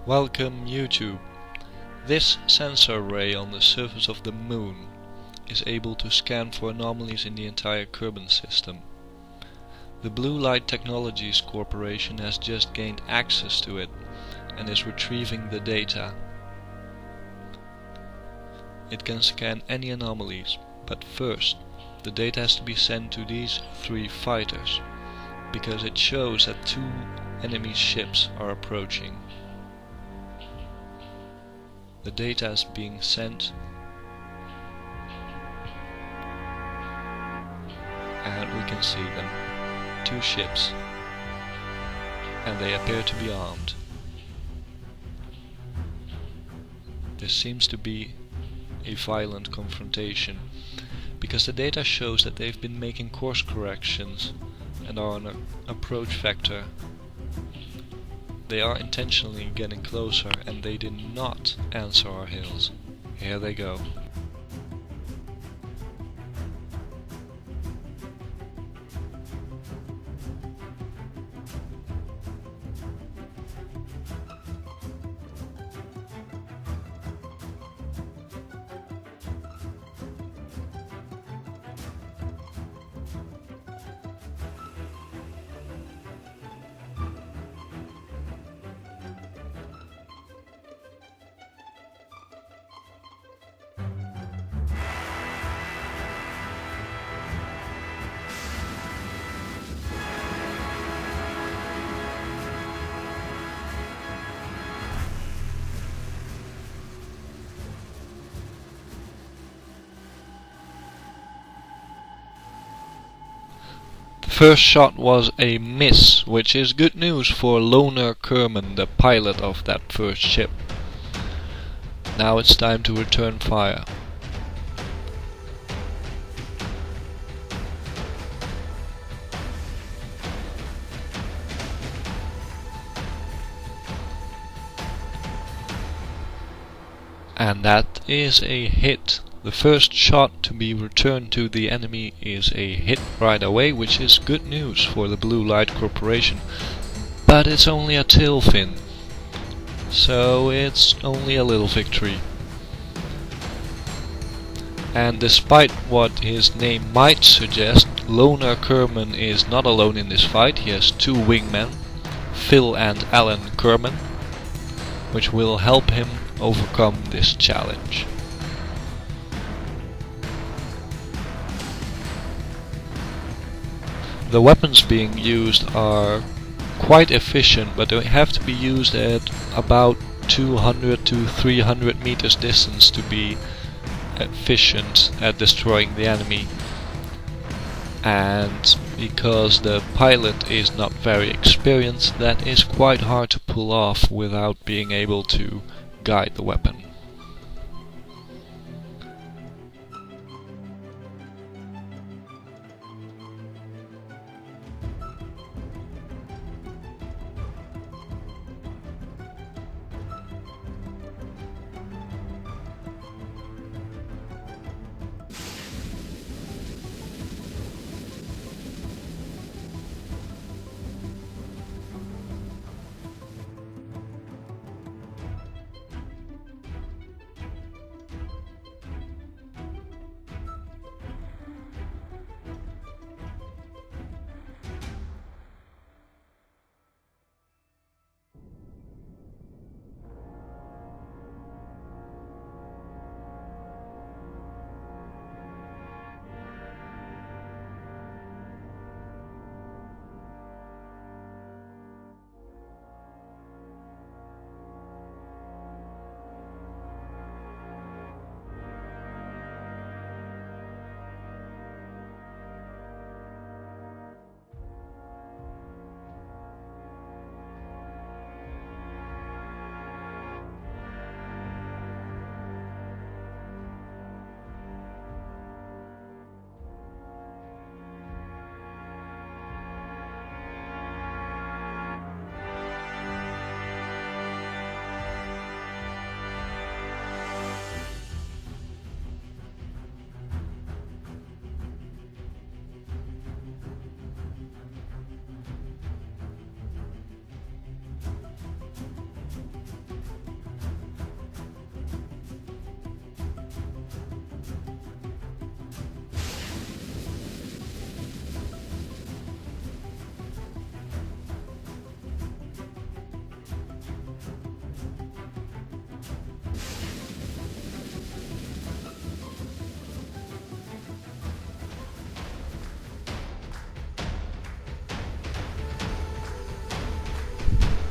Welcome YouTube. This sensor array on the surface of the Moon is able to scan for anomalies in the entire Kerbal system. The BlueLight Technologies Corporation has just gained access to it and is retrieving the data. It can scan any anomalies, but first the data has to be sent to these 3 fighters, because it shows that 2 enemy ships are approaching. The data is being sent, and we can see them. 2 ships, and they appear to be armed. This seems to be a violent confrontation, because the data shows that they've been making course corrections and are on an approach vector. They are intentionally getting closer, and they did not answer our hails. Here they go. First shot was a miss, which is good news for Loner Kerman, the pilot of that first ship. Now it's time to return fire. And that is a hit. The first shot to be returned to the enemy is a hit right away, which is good news for the BlueLight Corporation. But it's only a tail fin, so it's only a little victory. And despite what his name might suggest, Loner Kerman is not alone in this fight. He has 2 wingmen, Phil and Alan Kerman, which will help him overcome this challenge. The weapons being used are quite efficient, but they have to be used at about 200 to 300 meters distance to be efficient at destroying the enemy. And because the pilot is not very experienced, that is quite hard to pull off without being able to guide the weapon.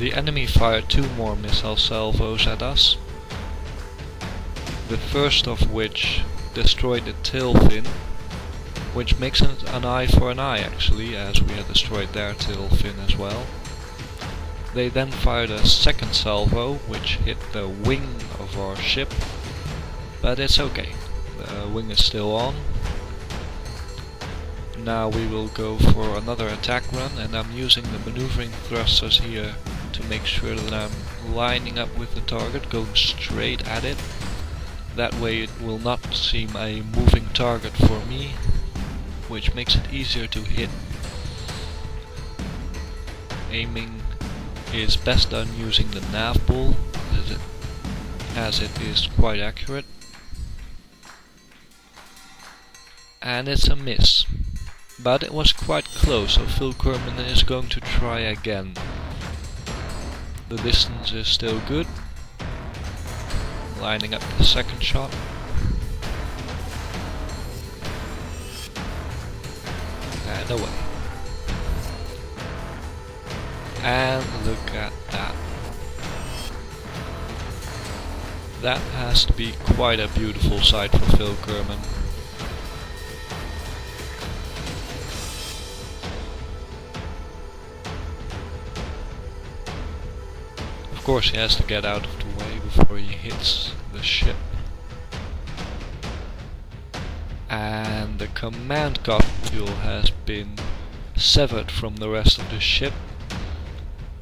The enemy fired 2 more missile salvos at us, the first of which destroyed the tail fin, which makes it an eye for an eye actually, as we had destroyed their tail fin as well. They then fired a second salvo, which hit the wing of our ship, but it's okay, the wing is still on. Now we will go for another attack run, and I'm using the maneuvering thrusters here to make sure that I'm lining up with the target, going straight at it. That way it will not seem a moving target for me, which makes it easier to hit. Aiming is best done using the nav ball, as it is quite accurate. And it's a miss. But it was quite close, so Phil Kerman is going to try again. The distance is still good. Lining up the second shot. And away. And look at that. That has to be quite a beautiful sight for Phil Kerman. Of course he has to get out of the way before he hits the ship. And the command module has been severed from the rest of the ship,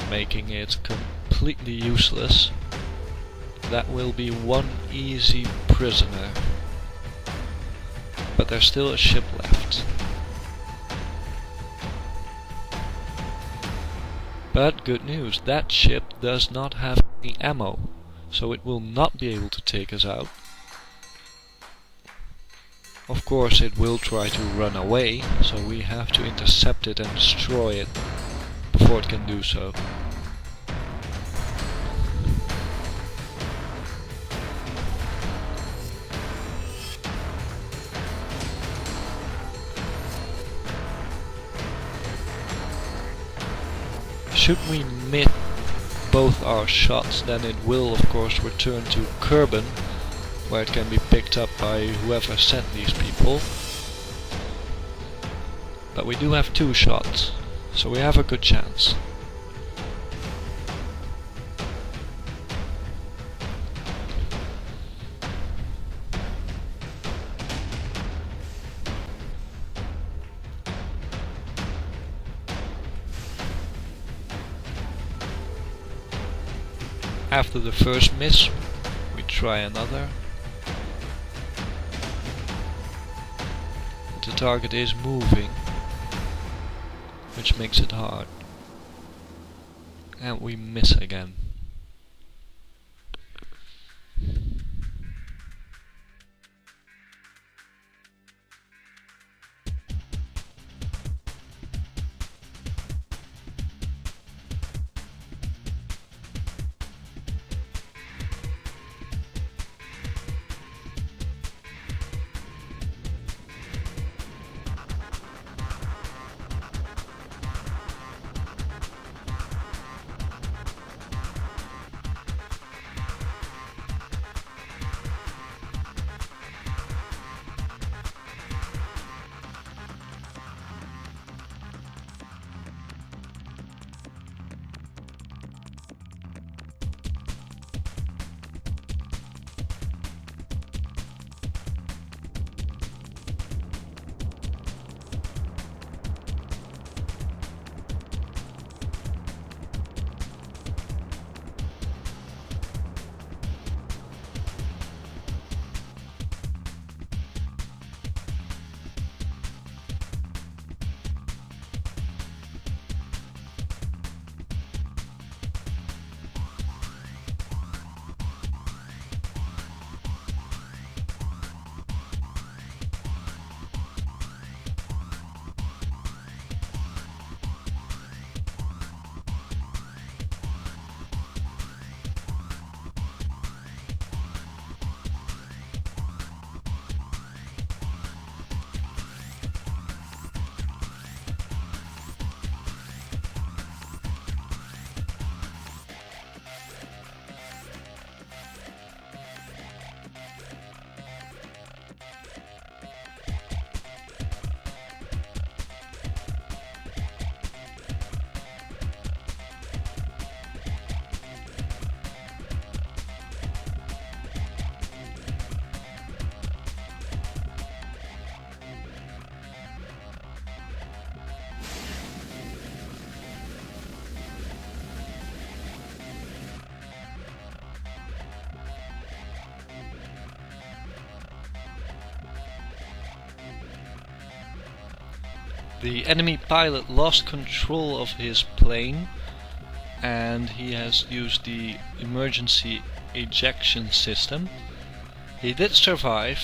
making it completely useless. That will be one easy prisoner. But there's still a ship left. But good news, that ship does not have any ammo, so it will not be able to take us out. Of course it will try to run away, so we have to intercept it and destroy it before it can do so. Should we miss both our shots, then it will of course return to Kerbal, where it can be picked up by whoever sent these people. But we do have 2 shots, so we have a good chance. After the first miss, we try another. But the target is moving, which makes it hard. And we miss again. The enemy pilot lost control of his plane and he has used the emergency ejection system. He did survive,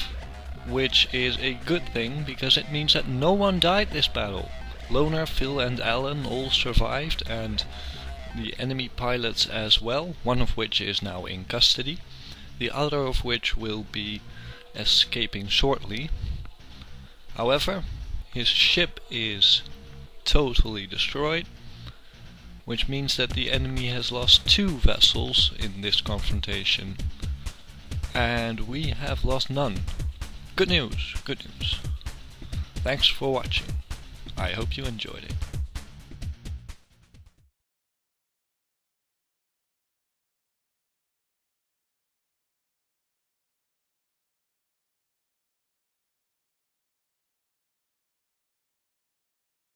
which is a good thing because it means that no one died this battle. Loner, Phil and Alan all survived, and the enemy pilots as well, one of which is now in custody, the other of which will be escaping shortly. However, his ship is totally destroyed, which means that the enemy has lost 2 vessels in this confrontation, and we have lost none. Good news, good news. Thanks for watching. I hope you enjoyed it.